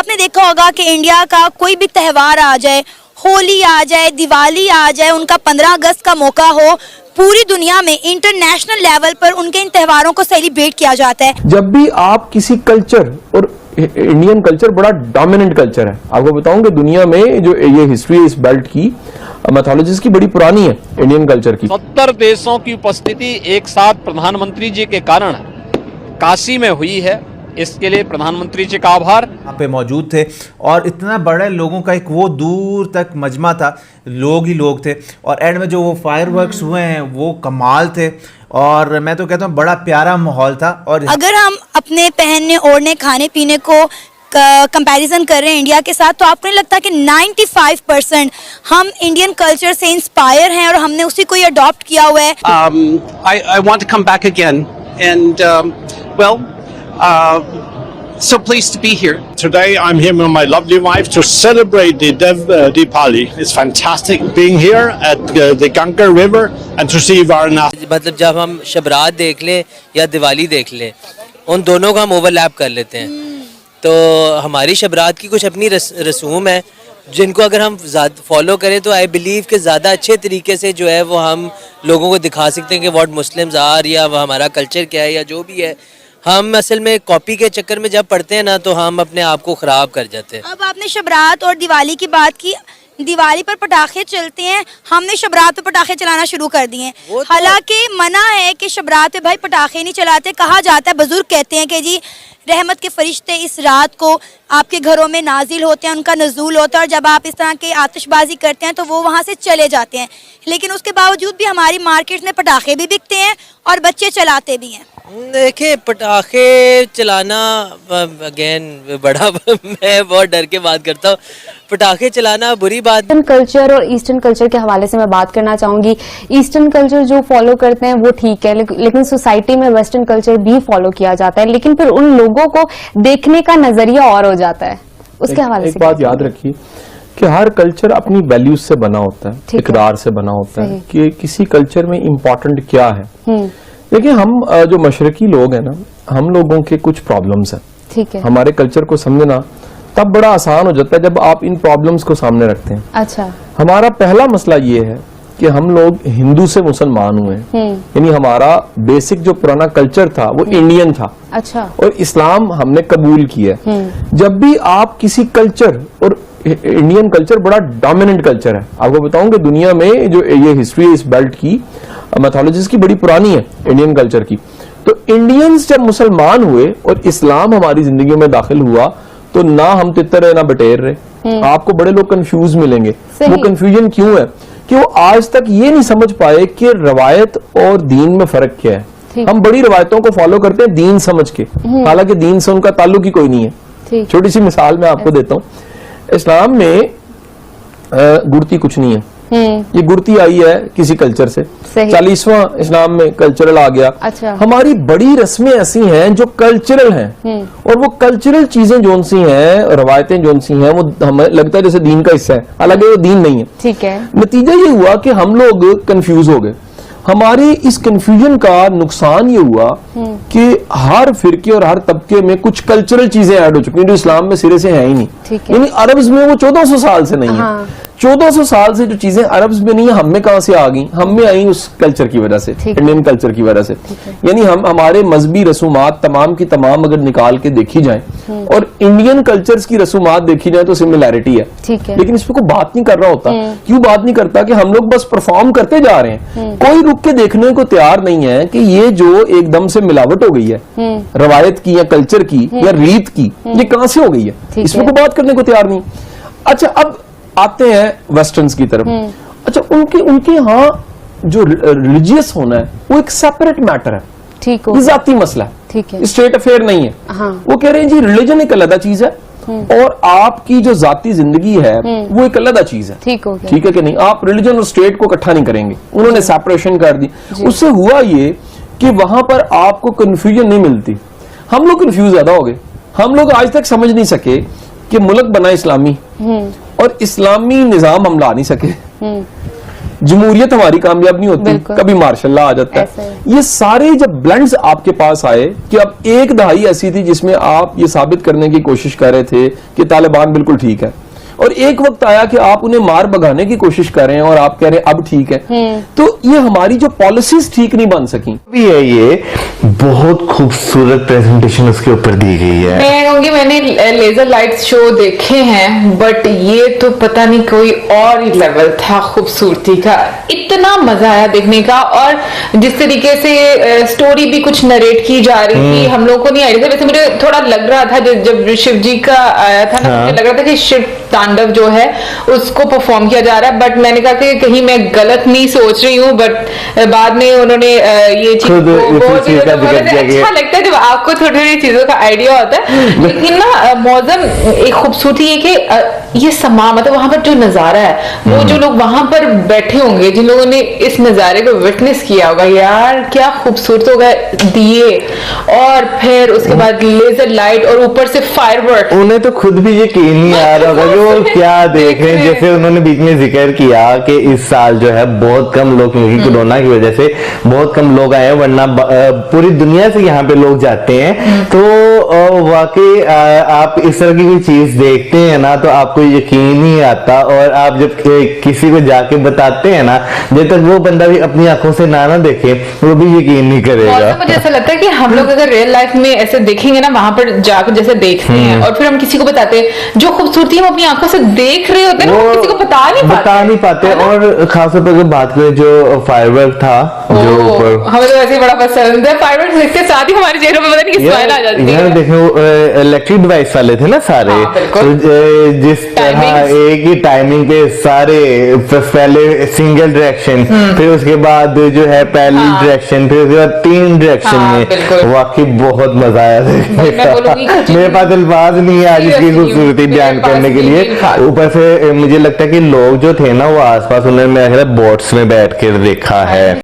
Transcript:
आपने देखा होगा कि इंडिया का कोई भी त्यौहार आ जाए, होली आ जाए, दिवाली आ जाए, उनका 15 अगस्त का मौका हो, पूरी दुनिया में इंटरनेशनल लेवल पर उनके इन त्योहारों को सेलिब्रेट किया जाता है। जब भी आप किसी कल्चर, और इंडियन कल्चर बड़ा डोमिनेंट कल्चर है, आपको बताऊं कि दुनिया में जो ये हिस्ट्री है इस बेल्ट की, मैथोलॉजीज की बड़ी पुरानी है इंडियन कल्चर की। 70 देशों की उपस्थिति एक साथ प्रधानमंत्री जी के कारण काशी में हुई है, इसके लिए प्रधानमंत्री जी का आभार। यहाँ पे मौजूद थे और इतना बड़े लोगों का एक वो दूर तक मजमा था, लोग ही लोग थे, और एंड में जो वो फायरवर्क्स हुए हैं वो कमाल थे, और मैं तो कहता हूँ बड़ा प्यारा माहौल था। और अगर हम अपने पहनने ओढ़ने खाने पीने को कंपैरिजन कर रहे हैं इंडिया के साथ, तो आपको नहीं लगता कि 95% हम इंडियन कल्चर से इंस्पायर हैं और हमने उसी को ही अडॉप्ट किया हुआ है? I want to come back again and so pleased to be here. Today I'm here with my lovely wife to celebrate the Diwali. It's fantastic being here at the Ganga River and to see Varanasi. मतलब जब हम शबरात देख लें या दिवाली देख लें, उन दोनों का हम ओवरलैप कर लेते हैं। तो हमारी शबरात की कुछ अपनी रसूम है जिनको अगर हम फॉलो करें तो आई बिलीव कि ज़्यादा अच्छे तरीके से जो है वो हम लोगों को दिखा सकते हैं कि व्हाट मुस्लिम्स आर, या हमारा कल्चर क्या है, या जो भी है। हम असल में कॉपी के चक्कर में जब पढ़ते हैं ना, तो हम अपने आप को ख़राब कर जाते हैं। अब आपने शबरात और दिवाली की बात की, दिवाली पर पटाखे चलते हैं, हमने शबरात पे पटाखे चलाना शुरू कर दिए हैं। हालांकि मना है कि शबरात पे भाई पटाखे नहीं चलाते। कहा जाता है, बुजुर्ग कहते हैं कि जी रहमत के फरिश्ते इस रात को आपके घरों में नाजिल होते हैं, उनका नज़ूल होता है, और जब आप इस तरह की आतिशबाजी करते हैं तो वो वहाँ से चले जाते हैं। लेकिन उसके बावजूद भी हमारी मार्केट में पटाखे भी बिकते हैं और बच्चे चलाते भी हैं। देखिए, पटाखे चलाना अगेन बड़ा मैं बहुत डर के बात करता हूँ। पटाखे चलाना बुरी बात। ईस्टर्न कल्चर और ईस्टर्न कल्चर के हवाले से मैं बात करना चाहूंगी। ईस्टर्न कल्चर जो फॉलो करते हैं वो ठीक है, लेकिन सोसाइटी में वेस्टर्न कल्चर भी फॉलो किया जाता है, लेकिन फिर उन लोगों को देखने का नजरिया और हो जाता है। उसके हवाले से एक बात याद रखिए कि हर कल्चर अपनी वैल्यूज से बना होता है, इकरार से बना होता है कि किसी कल्चर में इम्पोर्टेंट क्या है। देखिए, हम जो मशरकी लोग हैं ना, हम लोगों के कुछ प्रॉब्लम्स हैं। ठीक है। हमारे कल्चर को समझना तब बड़ा आसान हो जाता है जब आप इन प्रॉब्लम्स को सामने रखते हैं। अच्छा। हमारा पहला मसला ये है कि हम लोग हिंदू से मुसलमान हुए, यानी हमारा बेसिक जो पुराना कल्चर था वो इंडियन था। अच्छा। और इस्लाम हमने कबूल किया। जब भी आप किसी कल्चर, और इंडियन कल्चर बड़ा डोमिनेंट कल्चर है, आपको बताऊं कि दुनिया में जो ये हिस्ट्री है इस बेल्ट की, मैथोलॉजीज की बड़ी पुरानी है इंडियन कल्चर की। तो इंडियंस जब मुसलमान हुए और इस्लाम हमारी जिंदगी में दाखिल हुआ, तो ना हम तितर रहे ना बटेर रहे। आपको बड़े लोग कंफ्यूज मिलेंगे। वो कंफ्यूजन क्यों है कि वो आज तक ये नहीं समझ पाए कि रवायत और दीन में फर्क क्या है। हम बड़ी रवायतों को फॉलो करते हैं दीन समझ के, हालांकि दीन से उनका ताल्लुक ही कोई नहीं है। छोटी सी मिसाल मैं आपको देता हूँ। इस्लाम में गुड़ती कुछ नहीं है। ये गुड़ती आई है किसी कल्चर से। 40वां इस्लाम में कल्चरल आ गया। अच्छा। हमारी बड़ी रस्में ऐसी हैं जो कल्चरल हैं, और वो कल्चरल चीजें जोन सी हैं, रवायतें जोन सी हैं, वो हमें लगता है जैसे दीन का हिस्सा है, हालांकि वो दीन नहीं है। ठीक है। नतीजा ये हुआ कि हम लोग कंफ्यूज हो गए। हमारी इस कंफ्यूजन का नुकसान ये हुआ कि हर फिरके और हर तबके में कुछ कल्चरल चीजें ऐड हो चुकी हैं जो इस्लाम में सिरे से है ही नहीं। यानी अरब्स में वो 1400 साल से नहीं है। 1400 साल से जो चीजें अरब्स में नहीं है, हम में कहां से आ गई? हम में आई उस कल्चर की वजह से, इंडियन कल्चर की वजह से। यानी हम हमारे मजहबी रसूमात तमाम की तमाम अगर निकाल के देखी जाए और इंडियन कल्चर्स की रसूमात देखी जाए तो सिमिलैरिटी है। लेकिन इस पर कोई बात नहीं कर रहा होता। क्यों बात नहीं करता? कि हम लोग बस परफॉर्म करते जा रहे हैं, कोई रुक के देखने को तैयार नहीं है कि ये जो एकदम से मिलावट हो गई है रवायत की या कल्चर की या रीत की, ये कहां से हो गई है। इस पर कोई बात करने को तैयार नहीं। अच्छा, अब आते हैं वेस्टर्न्स की तरफ। अच्छा, उनके यहाँ जो रिलीजियस होना है वो एक सेपरेट मैटर है। ठीक है, जाती मसला है। ठीक है, स्टेट अफेयर नहीं है। हाँ। वो कह रहे हैं जी रिलीजन एक अलग चीज है और आपकी जो जाती जिंदगी है वो एक अलग चीज है। ठीक है कि नहीं? आप रिलीजन और स्टेट को इकट्ठा नहीं करेंगे। उन्होंने सेपरेशन कर दी। उससे हुआ ये कि वहां पर आपको कंफ्यूजन नहीं मिलती। हम लोग कंफ्यूज ज्यादा हो गए। हम लोग आज तक समझ नहीं सके कि मुल्क बना इस्लामी और इस्लामी निजाम हम ला नहीं सके। जमहूरियत हमारी कामयाब नहीं होती, कभी मार्शल लॉ आ जाता है। ये सारे जब ब्लेंड्स आपके पास आए कि अब एक दहाई ऐसी थी जिसमें आप ये साबित करने की कोशिश कर रहे थे कि तालिबान बिल्कुल ठीक है, और एक वक्त आया कि आप उन्हें मार भगाने की कोशिश कर रहे हैं और आप कह रहे हैं अब ठीक है, तो ये हमारी जो पॉलिसीज ठीक नहीं बन सकी। भी है, ये बहुत खूबसूरत प्रेजेंटेशन उसके ऊपर दी गई है। मैं कहूँगी मैंने लेजर लाइट शो देखे हैं, बट ये तो पता नहीं कोई और ही लेवल था खूबसूरती का। इतना मजा आया देखने का, और जिस तरीके से स्टोरी भी कुछ नरेट की जा रही थी, हम लोग को नहीं आई थी। वैसे मुझे थोड़ा लग रहा था जब शिव जी का आया था ना, मुझे लग रहा था कि शिव तांडव जो है उसको परफॉर्म किया जा रहा है, बट मैंने कहा कि कहीं मैं गलत नहीं सोच रही हूँ। बट बाद में उन्होंने ये चीज अच्छा लगता है जब आपको थोड़ी थोड़ी चीजों का आइडिया होता है। लेकिन ना मौसम एक खूबसूरती है कि ये समा मतलब वहां पर जो नजारा है, वो जो लोग वहां पर बैठे होंगे, जिन लोगों ने इस नजारे को विटनेस किया होगा, यार क्या खूबसूरत होगा दिए, और फिर उसके बाद लेजर लाइट और ऊपर से फायरवर्क। उन्हें तो खुद भी यकीन नहीं आ रहा होगा कि वो क्या देख रहे हैं। जैसे उन्होंने बीच में जिक्र किया कि इस साल जो है बहुत कम लोग, क्योंकि कोरोना की वजह से बहुत कम लोग आए, वरना पूरी दुनिया से यहाँ पे लोग जाते हैं। तो वाकई आप इस तरह की कोई चीज देखते हैं ना तो आपको यकीन नहीं आता, और आप जब किसी को जाके बताते हैं ना, जब तक वो बंदा भी अपनी आंखों से ना देखे वो भी यकीन नहीं करेगा। मुझे ऐसा लगता है कि हम लोग अगर रियल लाइफ में ऐसे देखेंगे ना, वहां पर जाकर जैसे देखते हैं और फिर हम किसी को बताते हैं, जो खूबसूरती हम अपनी आंखों से देख रहे होते हैं ना, वो किसी को बता नहीं पाते। और खासतौर पर अगर बात करें जो फायरवर्क था, जो ऊपर हमें तो वैसे ही बड़ा पसंद है। फायरवर्क देखते साथ ही हमारे चेहरों पे पता नहीं स्माइल आ जाती है। यार देखो इलेक्ट्रिक डिवाइस वाले थे ना सारे, तो जिस तरह एक ही टाइमिंग पे सारे, पहले सिंगल डायरेक्शन, फिर उसके बाद जो है पैरेलल डायरेक्शन, फिर उसके बाद 3 डायरेक्शन में, वाकई बहुत मजा आया मेरे पास अल्फाज नहीं है आज इसकी खूबसूरती बयान करने के लिए। ऊपर से मुझे लगता है कि लोग जो थे ना वो आसपास, उन्होंने मेरा ख्याल बोट्स में बैठ कर देखा है।